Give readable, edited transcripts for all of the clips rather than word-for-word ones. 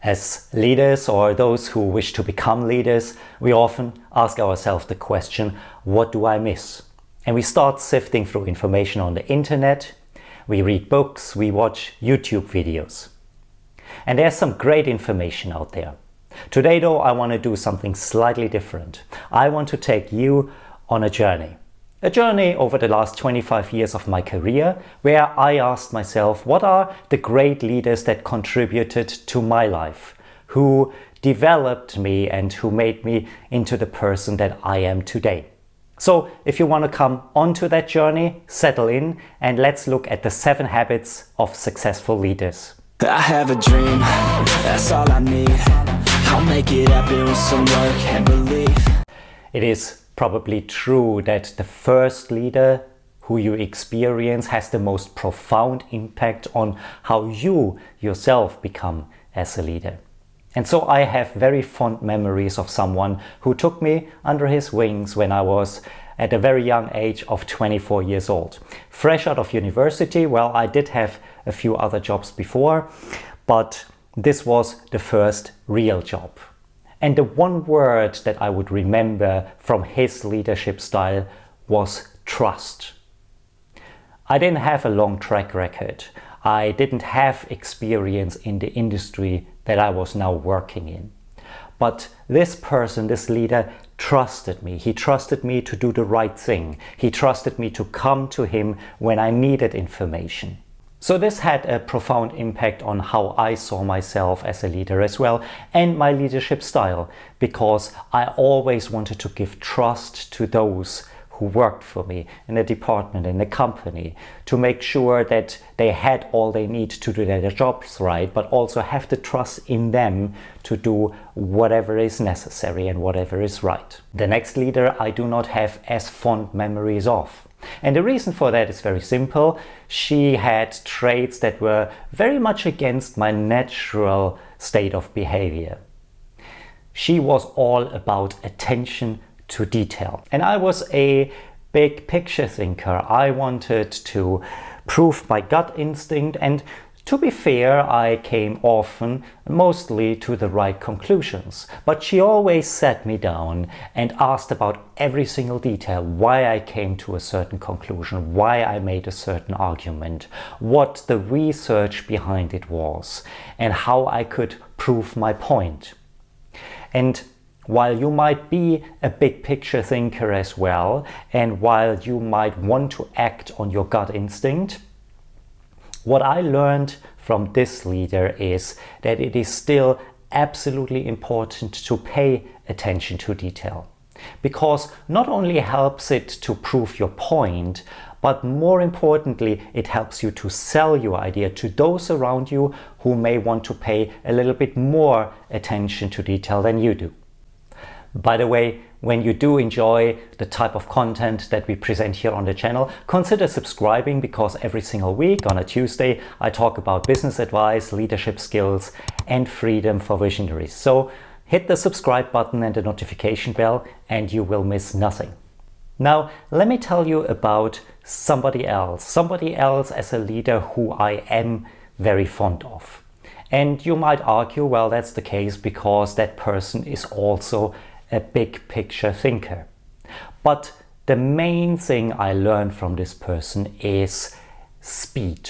As leaders or those who wish to become leaders, we often ask ourselves the question, what do I miss? And we start sifting through information on the internet, we read books, we watch YouTube videos. And there's some great information out there. Today though, I want to do something slightly different. I want to take you on a journey. A journey over the last 25 years of my career, where I asked myself, what are the great leaders that contributed to my life, who developed me and who made me into the person that I am today? So if you want to come onto that journey, settle in and let's look at the 7 habits of successful leaders. I have a dream, that's all I need. I'll make it happen with some work and belief. It is probably true that the first leader who you experience has the most profound impact on how you yourself become as a leader. And so I have very fond memories of someone who took me under his wings when I was at a very young age of 24 years old. Fresh out of university, well, I did have a few other jobs before, but this was the first real job. And the one word that I would remember from his leadership style was trust. I didn't have a long track record. I didn't have experience in the industry that I was now working in. But this person, this leader, trusted me. He trusted me to do the right thing. He trusted me to come to him when I needed information. So this had a profound impact on how I saw myself as a leader as well, and my leadership style, because I always wanted to give trust to those who worked for me in the department, in the company, to make sure that they had all they need to do their jobs right, but also have the trust in them to do whatever is necessary and whatever is right. The next leader I do not have as fond memories of. And the reason for that is very simple. She had traits that were very much against my natural state of behavior. She was all about attention to detail. And I was a big picture thinker. I wanted to prove my gut instinct, and to be fair, I came often, mostly to the right conclusions. But she always sat me down and asked about every single detail, why I came to a certain conclusion, why I made a certain argument, what the research behind it was, and how I could prove my point. And while you might be a big picture thinker as well, and while you might want to act on your gut instinct, what I learned from this leader is that it is still absolutely important to pay attention to detail. Because not only helps it to prove your point, but more importantly, it helps you to sell your idea to those around you who may want to pay a little bit more attention to detail than you do. By the way, when you do enjoy the type of content that we present here on the channel, consider subscribing, because every single week on a Tuesday I talk about business advice, leadership skills and freedom for visionaries. So hit the subscribe button and the notification bell and you will miss nothing. Now let me tell you about somebody else as a leader who I am very fond of. And you might argue, well, that's the case because that person is also a big picture thinker. But the main thing I learned from this person is speed.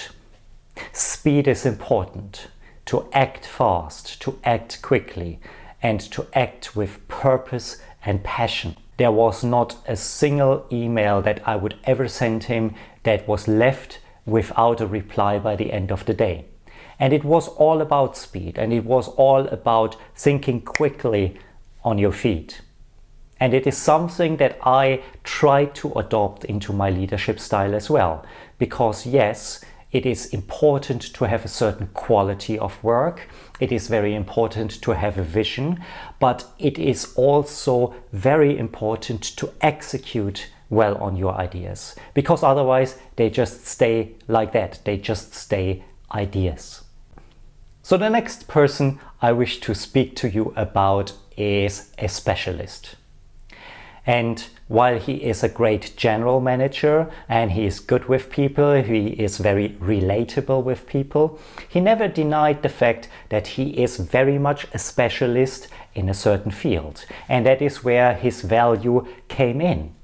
Speed is important. To act fast, to act quickly, and to act with purpose and passion. There was not a single email that I would ever send him that was left without a reply by the end of the day. And it was all about speed, and it was all about thinking quickly on your feet. And it is something that I try to adopt into my leadership style as well. Because yes, it is important to have a certain quality of work. It is very important to have a vision, but it is also very important to execute well on your ideas. Because otherwise they just stay like that. They just stay ideas. So the next person I wish to speak to you about is a specialist. And while he is a great general manager and he is good with people, he is very relatable with people, he never denied the fact that he is very much a specialist in a certain field. And that is where his value came in.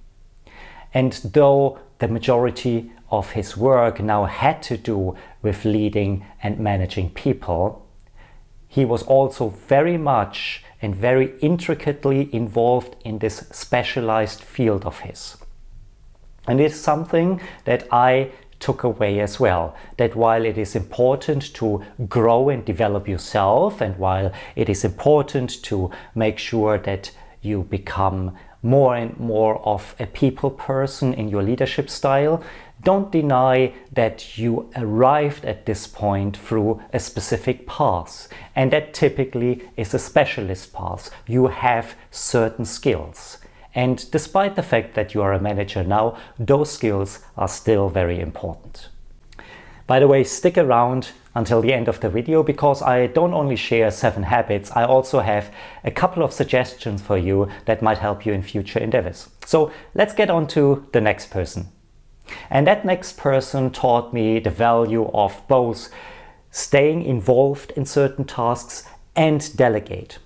And though the majority of his work now had to do with leading and managing people, he was also very much and very intricately involved in this specialized field of his. And it's something that I took away as well, that while it is important to grow and develop yourself, and while it is important to make sure that you become more and more of a people person in your leadership style, don't deny that you arrived at this point through a specific path. And that typically is a specialist path. You have certain skills. And despite the fact that you are a manager now, those skills are still very important. By the way, stick around until the end of the video, because I don't only share 7 habits, I also have a couple of suggestions for you that might help you in future endeavors. So let's get on to the next person. And that next person taught me the value of both staying involved in certain tasks and delegate.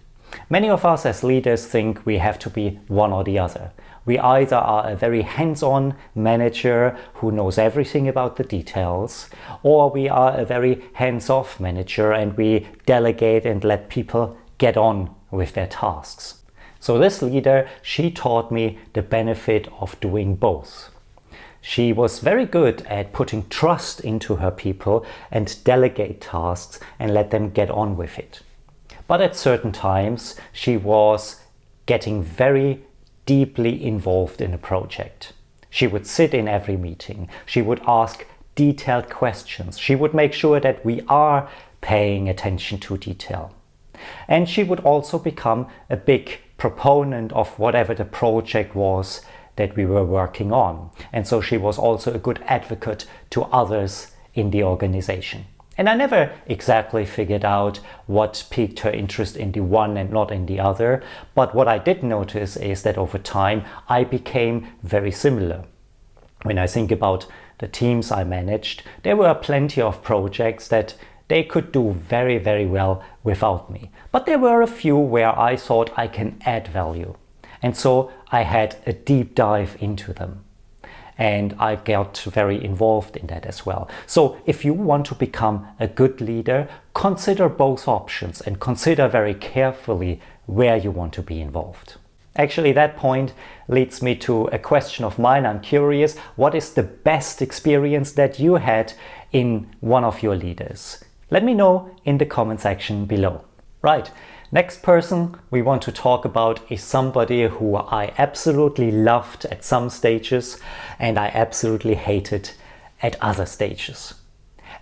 Many of us as leaders think we have to be one or the other. We either are a very hands-on manager who knows everything about the details, or we are a very hands-off manager and we delegate and let people get on with their tasks. So this leader, she taught me the benefit of doing both. She was very good at putting trust into her people and delegate tasks and let them get on with it. But at certain times, she was getting very deeply involved in a project. She would sit in every meeting. She would ask detailed questions. She would make sure that we are paying attention to detail. And she would also become a big proponent of whatever the project was that we were working on. And so she was also a good advocate to others in the organization. And I never exactly figured out what piqued her interest in the one and not in the other. But what I did notice is that over time, I became very similar. When I think about the teams I managed, there were plenty of projects that they could do very, very well without me. But there were a few where I thought I can add value. And so I had a deep dive into them. And I got very involved in that as well. So if you want to become a good leader, consider both options and consider very carefully where you want to be involved. Actually, that point leads me to a question of mine. I'm curious, what is the best experience that you had in one of your leaders? Let me know in the comment section below. Right. Next person we want to talk about is somebody who I absolutely loved at some stages and I absolutely hated at other stages.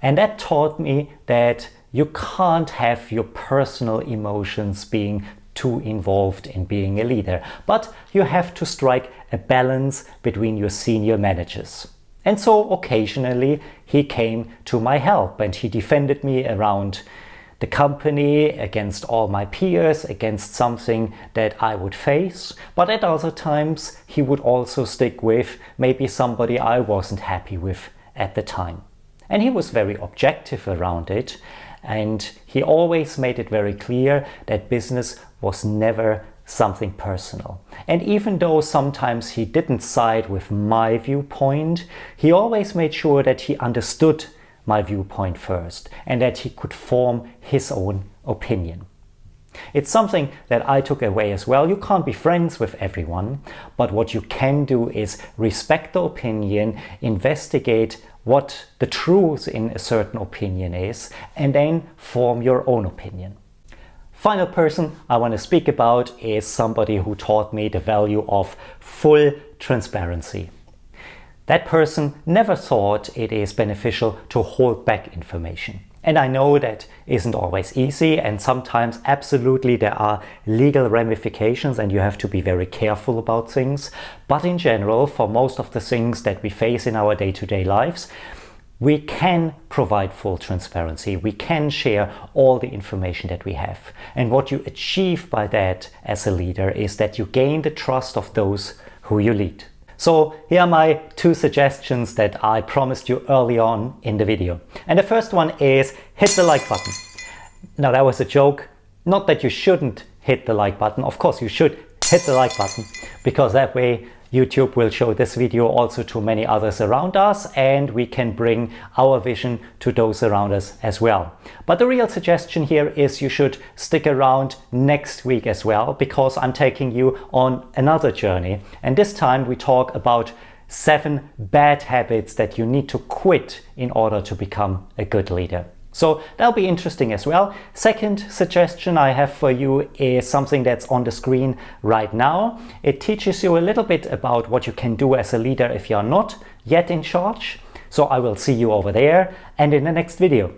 And that taught me that you can't have your personal emotions being too involved in being a leader, but you have to strike a balance between your senior managers. And so occasionally he came to my help and he defended me around the company, against all my peers, against something that I would face. But at other times, he would also stick with maybe somebody I wasn't happy with at the time. And he was very objective around it. And he always made it very clear that business was never something personal. And even though sometimes he didn't side with my viewpoint, he always made sure that he understood my viewpoint first and that he could form his own opinion. It's something that I took away as well. You can't be friends with everyone, but what you can do is respect the opinion, investigate what the truth in a certain opinion is, and then form your own opinion. Final person I want to speak about is somebody who taught me the value of full transparency. That person never thought it is beneficial to hold back information. And I know that isn't always easy, and sometimes absolutely there are legal ramifications and you have to be very careful about things. But in general, for most of the things that we face in our day-to-day lives, we can provide full transparency. We can share all the information that we have. And what you achieve by that as a leader is that you gain the trust of those who you lead. So here are my 2 suggestions that I promised you early on in the video. And the first one is hit the like button. Now that was a joke. Not that you shouldn't hit the like button. Of course you should hit the like button, because that way YouTube will show this video also to many others around us, and we can bring our vision to those around us as well. But the real suggestion here is you should stick around next week as well, because I'm taking you on another journey. And this time we talk about 7 bad habits that you need to quit in order to become a good leader. So that'll be interesting as well. Second suggestion I have for you is something that's on the screen right now. It teaches you a little bit about what you can do as a leader if you're not yet in charge. So I will see you over there and in the next video.